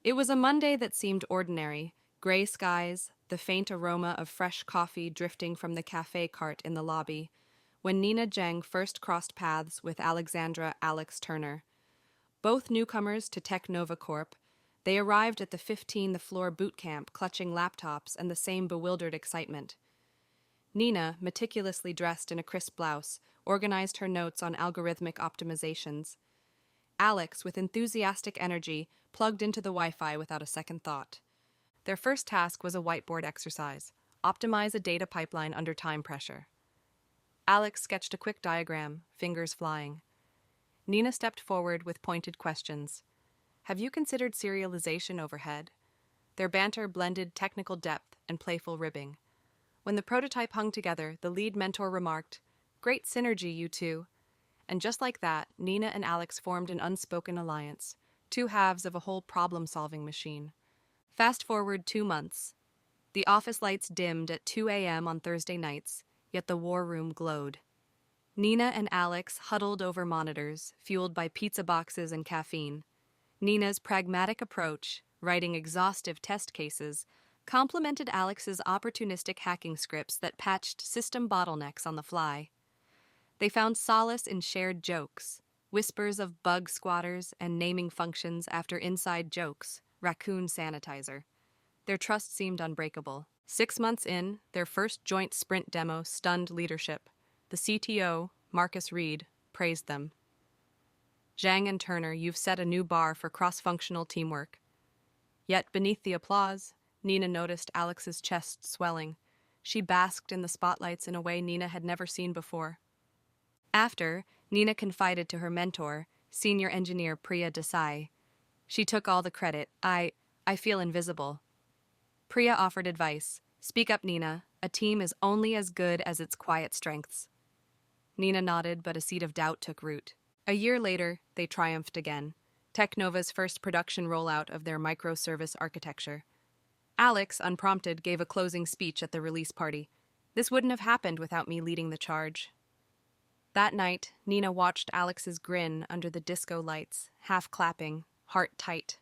It was a Monday that seemed ordinary: gray skies, the faint aroma of fresh coffee drifting from the cafe cart in the lobby, when Nina Zheng first crossed paths with Alexandra Alex Turner. Both newcomers to TechNova Corp, they arrived at the 15th-floor boot camp clutching laptops and the same bewildered excitement. Nina, meticulously dressed in a crisp blouse, organized her notes on algorithmic optimizations. Alex, with enthusiastic energy, plugged into the Wi-Fi without a second thought. Their first task was a whiteboard exercise: optimize a data pipeline under time pressure. Alex sketched a quick diagram, fingers flying. Nina stepped forward with pointed questions. Have you considered serialization overhead? Their banter blended technical depth and playful ribbing. When the prototype hung together, the lead mentor remarked, "Great synergy, you two." And just like that, Nina and Alex formed an unspoken alliance, two halves of a whole problem-solving machine. Fast forward 2 months. The office lights dimmed at 2 a.m. on Thursday nights, yet the war room glowed. Nina and Alex huddled over monitors, fueled by pizza boxes and caffeine. Nina's pragmatic approach, writing exhaustive test cases, complemented Alex's opportunistic hacking scripts that patched system bottlenecks on the fly. They found solace in shared jokes, whispers of bug squatters and naming functions after inside jokes, raccoon sanitizer. Their trust seemed unbreakable. 6 months in, their first joint sprint demo stunned leadership. The CTO, Marcus Reed, praised them. "Zhang and Turner, you've set a new bar for cross-functional teamwork." Yet beneath the applause, Nina noticed Alex's chest swelling. She basked in the spotlights in a way Nina had never seen before. After, Nina confided to her mentor, senior engineer Priya Desai. She took all the credit. I feel invisible." Priya offered advice. "Speak up, Nina. A team is only as good as its quiet strengths." Nina nodded, but a seed of doubt took root. A year later, they triumphed again. TechNova's first production rollout of their microservice architecture. Alex, unprompted, gave a closing speech at the release party. "This wouldn't have happened without me leading the charge." That night, Nina watched Alex's grin under the disco lights, half clapping, heart tight.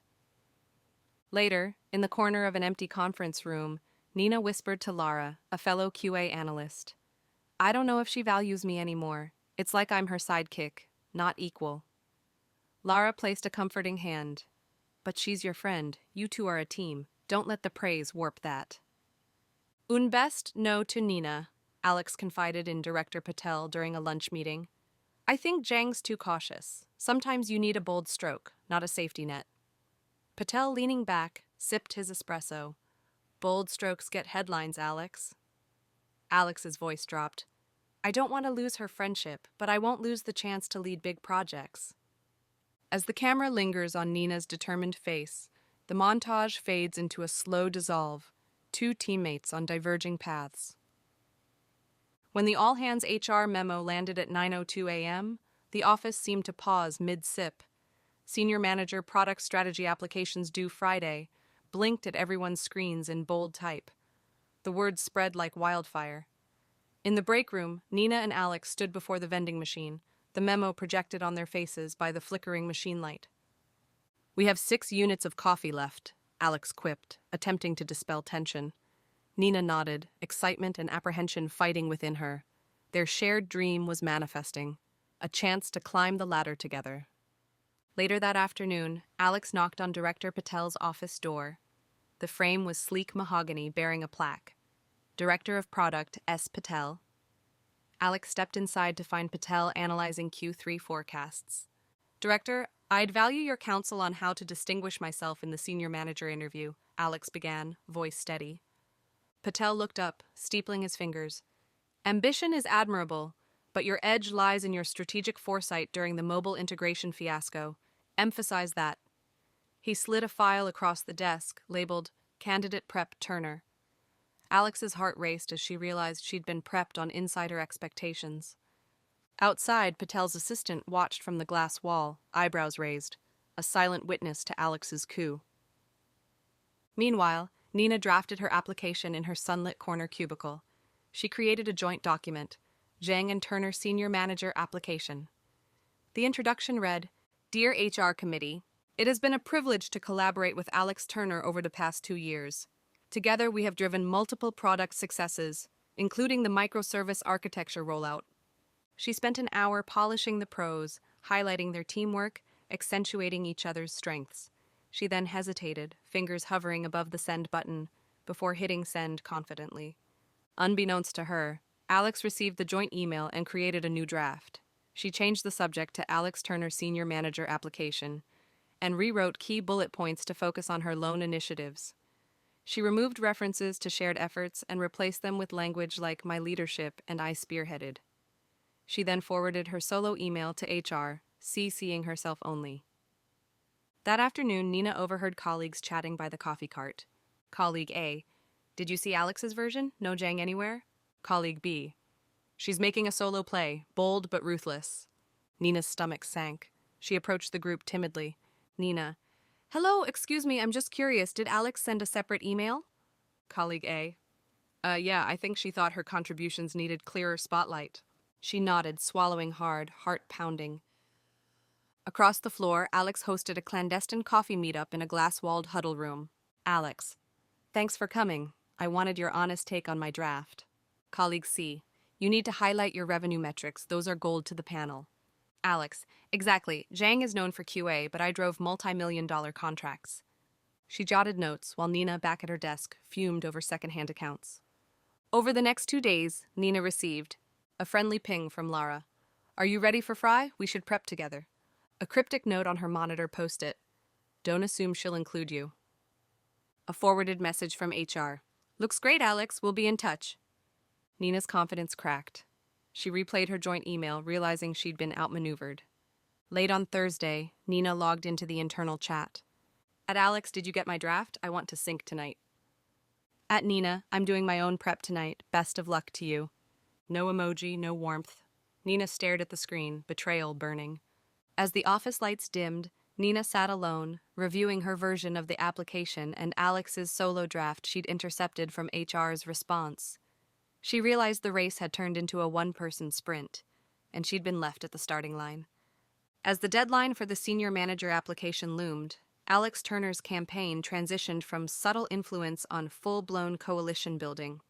Later, in the corner of an empty conference room, Nina whispered to Lara, a fellow QA analyst, "I don't know if she values me anymore. It's like I'm her sidekick, not equal." Lara placed a comforting hand. "But she's your friend. You two are a team. Don't let the praise warp that." "Un best no to Nina," Alex confided in Director Patel during a lunch meeting. "I think Zhang's too cautious. Sometimes you need a bold stroke, not a safety net." Patel, leaning back, sipped his espresso. "Bold strokes get headlines, Alex." Alex's voice dropped. "I don't want to lose her friendship, but I won't lose the chance to lead big projects." As the camera lingers on Nina's determined face, the montage fades into a slow dissolve, two teammates on diverging paths. When the all-hands HR memo landed at 9:02 a.m., the office seemed to pause mid-sip. Senior Manager Product Strategy Applications due Friday blinked at everyone's screens in bold type. The words spread like wildfire. In the break room, Nina and Alex stood before the vending machine, the memo projected on their faces by the flickering machine light. "We have 6 units of coffee left," Alex quipped, attempting to dispel tension. Nina nodded, excitement and apprehension fighting within her. Their shared dream was manifesting, a chance to climb the ladder together. Later that afternoon, Alex knocked on Director Patel's office door. The frame was sleek mahogany bearing a plaque. Director of Product S. Patel. Alex stepped inside to find Patel analyzing Q3 forecasts. "Director, I'd value your counsel on how to distinguish myself in the senior manager interview," Alex began, voice steady. Patel looked up, steepling his fingers. "Ambition is admirable, but your edge lies in your strategic foresight during the mobile integration fiasco. Emphasize that." He slid a file across the desk, labeled Candidate Prep Turner. Alex's heart raced as she realized she'd been prepped on insider expectations. Outside, Patel's assistant watched from the glass wall, eyebrows raised, a silent witness to Alex's coup. Meanwhile, Nina drafted her application in her sunlit corner cubicle. She created a joint document, Zhang and Turner Senior Manager Application. The introduction read, "Dear HR Committee, It has been a privilege to collaborate with Alex Turner over the past 2 years. Together, we have driven multiple product successes, including the microservice architecture rollout. She spent an hour polishing the pros, highlighting their teamwork, accentuating each other's strengths. She then hesitated, fingers hovering above the send button, before hitting send confidently. Unbeknownst to her, Alex received the joint email and created a new draft. She changed the subject to Alex Turner Senior Manager Application and rewrote key bullet points to focus on her lone initiatives. She removed references to shared efforts and replaced them with language like "my leadership" and "I spearheaded." She then forwarded her solo email to HR, CCing herself only. That afternoon, Nina overheard colleagues chatting by the coffee cart. Colleague A: "Did you see Alex's version? No Jang anywhere?" Colleague B: "She's making a solo play, bold but ruthless." Nina's stomach sank. She approached the group timidly. Nina: "Hello, excuse me, I'm just curious. Did Alex send a separate email?" Colleague A: Yeah, I think she thought her contributions needed clearer spotlight." She nodded, swallowing hard, heart pounding. Across the floor, Alex hosted a clandestine coffee meetup in a glass-walled huddle room. Alex: "Thanks for coming. I wanted your honest take on my draft." Colleague C: "You need to highlight your revenue metrics. Those are gold to the panel." Alex: "Exactly. Zhang is known for QA, but I drove multi-million-dollar contracts." She jotted notes, while Nina, back at her desk, fumed over secondhand accounts. Over the next 2 days, Nina received a friendly ping from Lara. "Are you ready for Fry? We should prep together." A cryptic note on her monitor post-it. "Don't assume she'll include you." A forwarded message from HR. "Looks great, Alex. We'll be in touch." Nina's confidence cracked. She replayed her joint email, realizing she'd been outmaneuvered. Late on Thursday, Nina logged into the internal chat. "At Alex, did you get my draft? I want to sync tonight." "At Nina, I'm doing my own prep tonight. Best of luck to you." No emoji, no warmth. Nina stared at the screen, betrayal burning. As the office lights dimmed, Nina sat alone, reviewing her version of the application and Alex's solo draft she'd intercepted from HR's response. She realized the race had turned into a one-person sprint, and she'd been left at the starting line. As the deadline for the senior manager application loomed, Alex Turner's campaign transitioned from subtle influence on full-blown coalition building.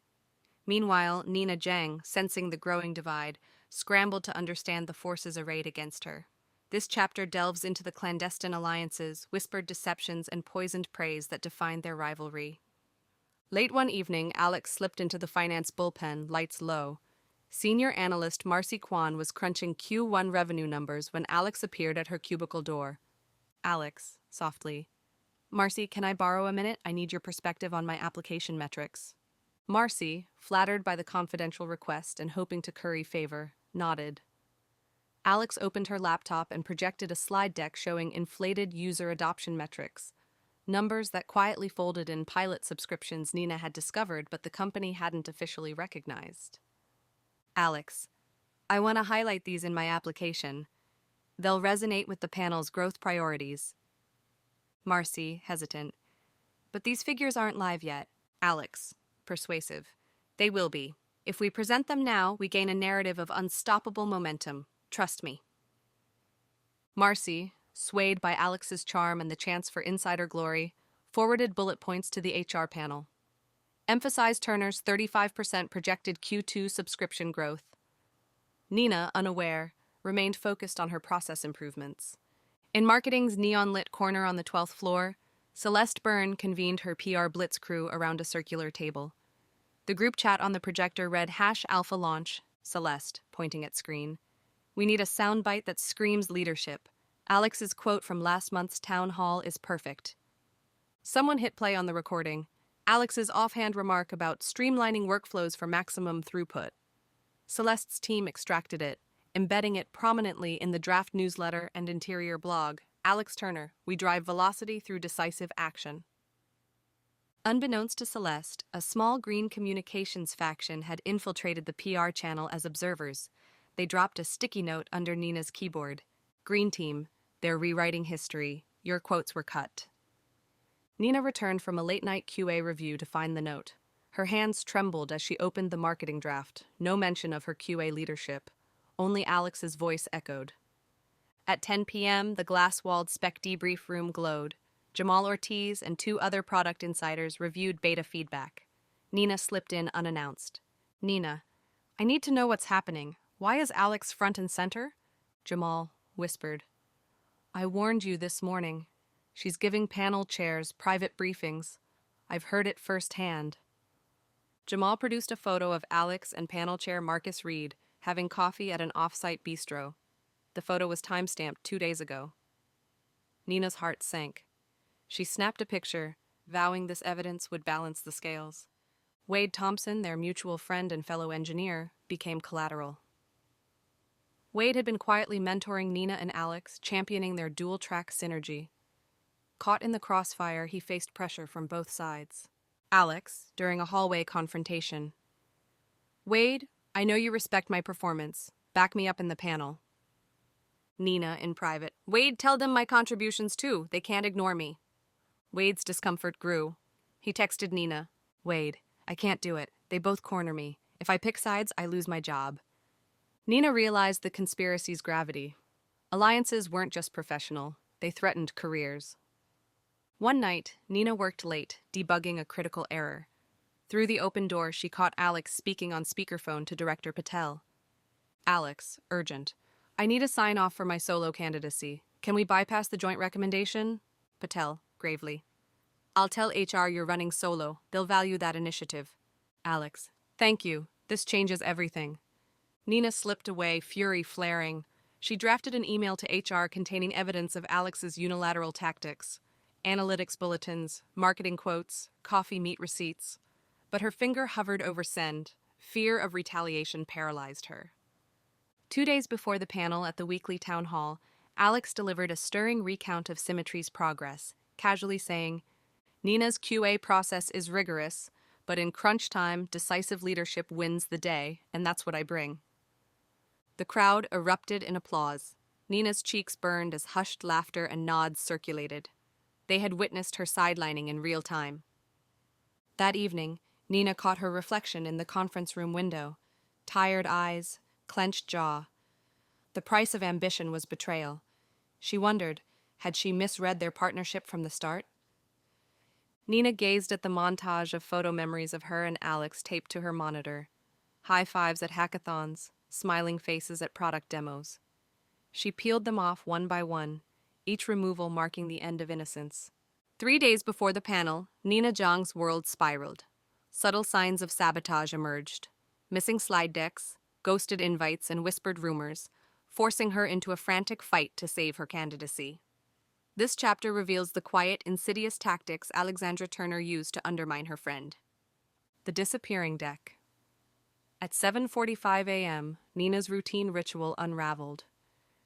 Meanwhile, Nina Zhang, sensing the growing divide, scrambled to understand the forces arrayed against her. This chapter delves into the clandestine alliances, whispered deceptions, and poisoned praise that defined their rivalry. Late one evening, Alex slipped into the finance bullpen, lights low. Senior analyst Marcy Kwan was crunching Q1 revenue numbers when Alex appeared at her cubicle door. "Alex," softly. "Marcy, can I borrow a minute? I need your perspective on my application metrics." Marcy, flattered by the confidential request and hoping to curry favor, nodded. Alex opened her laptop and projected a slide deck showing inflated user adoption metrics, numbers that quietly folded in pilot subscriptions Nina had discovered but the company hadn't officially recognized. "Alex, I want to highlight these in my application. They'll resonate with the panel's growth priorities." Marcy, hesitant. "But these figures aren't live yet." Alex, persuasive. "They will be. If we present them now, we gain a narrative of unstoppable momentum. Trust me." Marcy, swayed by Alex's charm and the chance for insider glory, forwarded bullet points to the HR panel. Emphasized Turner's 35% projected Q2 subscription growth. Nina, unaware, remained focused on her process improvements. In marketing's neon-lit corner on the 12th floor, Celeste Byrne convened her PR blitz crew around a circular table. The group chat on the projector read #alpha launch, Celeste, pointing at screen. "We need a soundbite that screams leadership. Alex's quote from last month's town hall is perfect." Someone hit play on the recording. Alex's offhand remark about streamlining workflows for maximum throughput. Celeste's team extracted it, embedding it prominently in the draft newsletter and interior blog. "Alex Turner, we drive velocity through decisive action." Unbeknownst to Celeste, a small green communications faction had infiltrated the PR channel as observers. They dropped a sticky note under Nina's keyboard. "Green team, they're rewriting history. Your quotes were cut." Nina returned from a late-night QA review to find the note. Her hands trembled as she opened the marketing draft. No mention of her QA leadership. Only Alex's voice echoed. At 10 p.m., the glass-walled spec debrief room glowed. Jamal Ortiz and two other product insiders reviewed beta feedback. Nina slipped in unannounced. Nina, I need to know what's happening. Why is Alex front and center? Jamal whispered. I warned you this morning. She's giving panel chairs private briefings. I've heard it firsthand. Jamal produced a photo of Alex and panel chair Marcus Reed having coffee at an off-site bistro. The photo was timestamped 2 days ago. Nina's heart sank. She snapped a picture, vowing this evidence would balance the scales. Wade Thompson, their mutual friend and fellow engineer, became collateral. Wade had been quietly mentoring Nina and Alex, championing their dual-track synergy. Caught in the crossfire, he faced pressure from both sides. Alex, during a hallway confrontation. Wade, I know you respect my performance. Back me up in the panel. Nina, in private. Wade, tell them my contributions too. They can't ignore me. Wade's discomfort grew. He texted Nina. Wade, I can't do it. They both corner me. If I pick sides, I lose my job. Nina realized the conspiracy's gravity. Alliances weren't just professional. They threatened careers. One night, Nina worked late, debugging a critical error. Through the open door, she caught Alex speaking on speakerphone to Director Patel. Alex, urgent. I need a sign-off for my solo candidacy. Can we bypass the joint recommendation? Patel, gravely. I'll tell HR you're running solo. They'll value that initiative. Alex, thank you. This changes everything. Nina slipped away, fury flaring. She drafted an email to HR containing evidence of Alex's unilateral tactics. Analytics bulletins, marketing quotes, coffee meet receipts. But her finger hovered over send. Fear of retaliation paralyzed her. 2 days before the panel at the weekly town hall, Alex delivered a stirring recount of Symmetry's progress, casually saying, Nina's QA process is rigorous, but in crunch time, decisive leadership wins the day, and that's what I bring. The crowd erupted in applause. Nina's cheeks burned as hushed laughter and nods circulated. They had witnessed her sidelining in real time. That evening, Nina caught her reflection in the conference room window. Tired eyes, clenched jaw. The price of ambition was betrayal. She wondered, had she misread their partnership from the start? Nina gazed at the montage of photo memories of her and Alex taped to her monitor. High fives at hackathons, smiling faces at product demos. She peeled them off one by one, each removal marking the end of innocence. 3 days before the panel, Nina Zhang's world spiraled. Subtle signs of sabotage emerged. Missing slide decks, ghosted invites, and whispered rumors, forcing her into a frantic fight to save her candidacy. This chapter reveals the quiet, insidious tactics Alexandra Turner used to undermine her friend. The disappearing deck. At 7:45 a.m., Nina's routine ritual unraveled.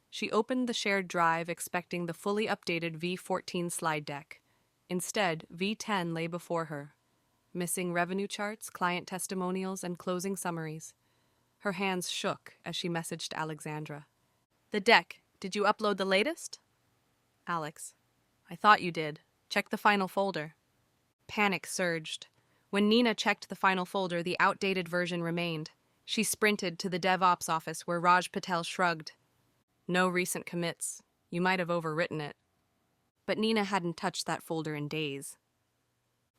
She opened the shared drive expecting the fully updated V14 slide deck. Instead, V10 lay before her, missing revenue charts, client testimonials, and closing summaries. Her hands shook as she messaged Alexandra. The deck, did you upload the latest? Alex, I thought you did. Check the final folder. Panic surged. When Nina checked the final folder, the outdated version remained. She sprinted to the DevOps office where Raj Patel shrugged. No recent commits. You might have overwritten it. But Nina hadn't touched that folder in days.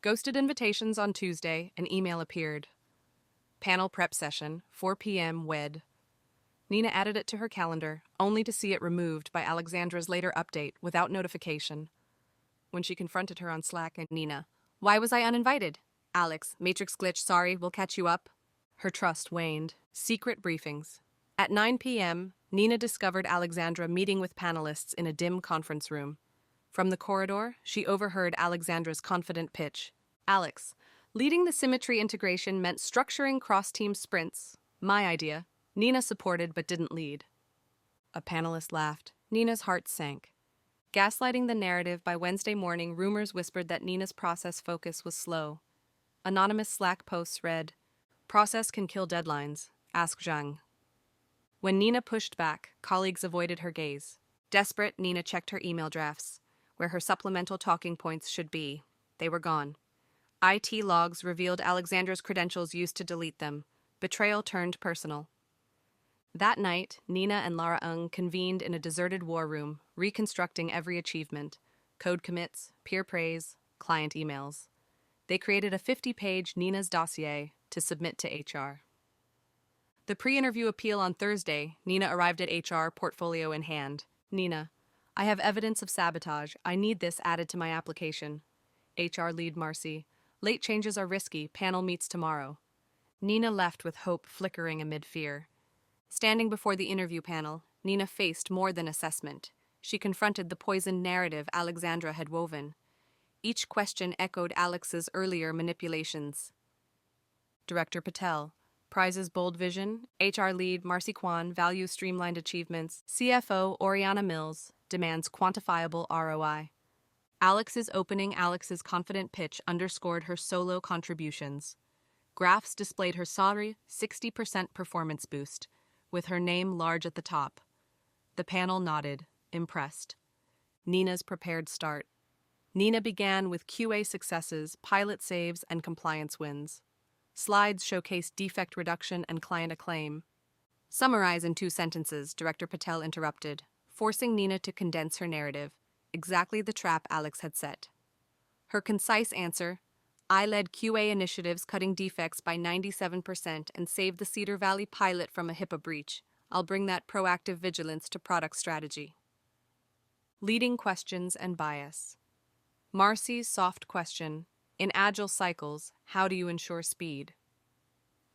Ghosted invitations on Tuesday, an email appeared. Panel prep session, 4 p.m. WED. Nina added it to her calendar, only to see it removed by Alexandra's later update without notification. When she confronted her on Slack, and Nina, why was I uninvited? Alex, matrix glitch, sorry, we'll catch you up. Her trust waned. Secret briefings. At 9 p.m., Nina discovered Alexandra meeting with panelists in a dim conference room. From the corridor, she overheard Alexandra's confident pitch. Alex, leading the Symmetry integration meant structuring cross-team sprints. My idea. Nina supported but didn't lead. A panelist laughed. Nina's heart sank. Gaslighting the narrative, by Wednesday morning, rumors whispered that Nina's process focus was slow. Anonymous Slack posts read, Process can kill deadlines. Ask Zhang. When Nina pushed back, colleagues avoided her gaze. Desperate, Nina checked her email drafts, where her supplemental talking points should be. They were gone. IT logs revealed Alexandra's credentials used to delete them. Betrayal turned personal. That night, Nina and Lara Ung convened in a deserted war room, reconstructing every achievement: code commits, peer praise, client emails. They created a 50-page Nina's dossier to submit to HR. The pre-interview appeal on Thursday, Nina arrived at HR, portfolio in hand. Nina, I have evidence of sabotage. I need this added to my application. HR lead Marcy. Late changes are risky. Panel meets tomorrow. Nina left with hope flickering amid fear. Standing before the interview panel, Nina faced more than assessment. She confronted the poisoned narrative Alexandra had woven. Each question echoed Alex's earlier manipulations. Director Patel. Prizes bold vision. HR lead Marcy Kwan values streamlined achievements. CFO Oriana Mills demands quantifiable ROI. Alex's confident pitch underscored her solo contributions. Graphs displayed her salary 60% performance boost, with her name large at the top. The panel nodded, impressed. Nina's prepared start. Nina began with QA successes, pilot saves, and compliance wins. Slides showcased defect reduction and client acclaim. Summarize in 2 sentences, Director Patel interrupted, forcing Nina to condense her narrative, exactly the trap Alex had set. Her concise answer: I led QA initiatives cutting defects by 97% and saved the Cedar Valley pilot from a HIPAA breach. I'll bring that proactive vigilance to product strategy. Leading questions and bias. Marcy's soft question: in agile cycles, how do you ensure speed?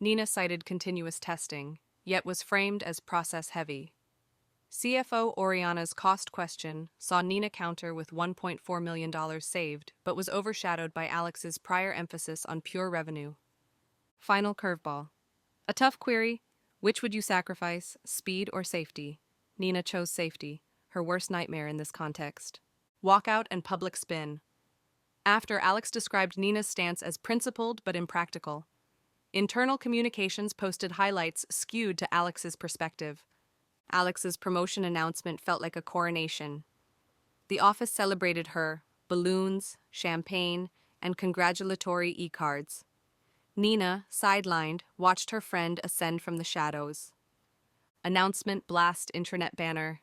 Nina cited continuous testing, yet was framed as process-heavy. CFO Oriana's cost question saw Nina counter with $1.4 million saved, but was overshadowed by Alex's prior emphasis on pure revenue. Final curveball. A tough query: which would you sacrifice, speed or safety? Nina chose safety, her worst nightmare in this context. Walkout and public spin. After, Alex described Nina's stance as principled but impractical. Internal communications posted highlights skewed to Alex's perspective. Alex's promotion announcement felt like a coronation. The office celebrated her: balloons, champagne, and congratulatory e-cards. Nina, sidelined, watched her friend ascend from the shadows. Announcement blast intranet banner: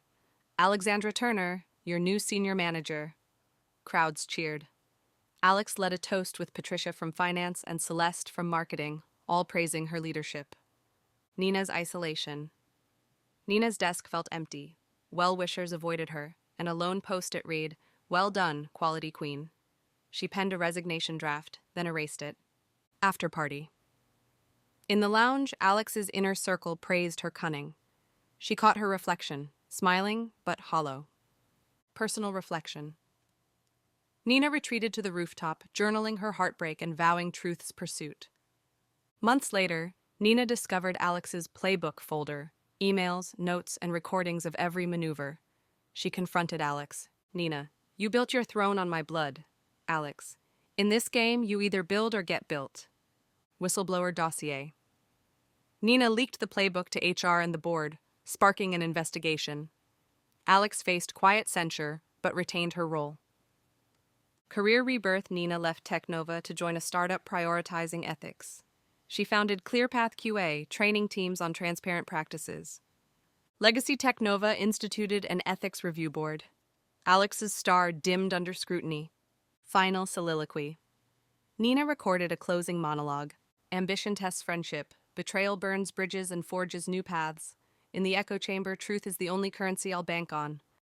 Alexandra Turner, your new senior manager. Crowds cheered. Alex led a toast with Patricia from finance and Celeste from marketing, all praising her leadership. Nina's isolation. Nina's desk felt empty. Well-wishers avoided her, and a lone post-it read, "Well done, quality queen." She penned a resignation draft, then erased it. After party. In the lounge, Alex's inner circle praised her cunning. She caught her reflection, smiling but hollow. Personal reflection. Nina retreated to the rooftop, journaling her heartbreak and vowing truth's pursuit. Months later, Nina discovered Alex's playbook folder, emails, notes, and recordings of every maneuver. She confronted Alex. Nina, you built your throne on my blood. Alex, in this game, you either build or get built. Whistleblower dossier. Nina leaked the playbook to HR and the board, sparking an investigation. Alex faced quiet censure, but retained her role. Career rebirth. Nina left TechNova to join a startup prioritizing ethics. She founded ClearPath QA, training teams on transparent practices. Legacy TechNova instituted an ethics review board. Alex's star dimmed under scrutiny. Final soliloquy. Nina recorded a closing monologue. Ambition tests friendship. Betrayal burns bridges and forges new paths. In the echo chamber, truth is the only currency I'll bank on.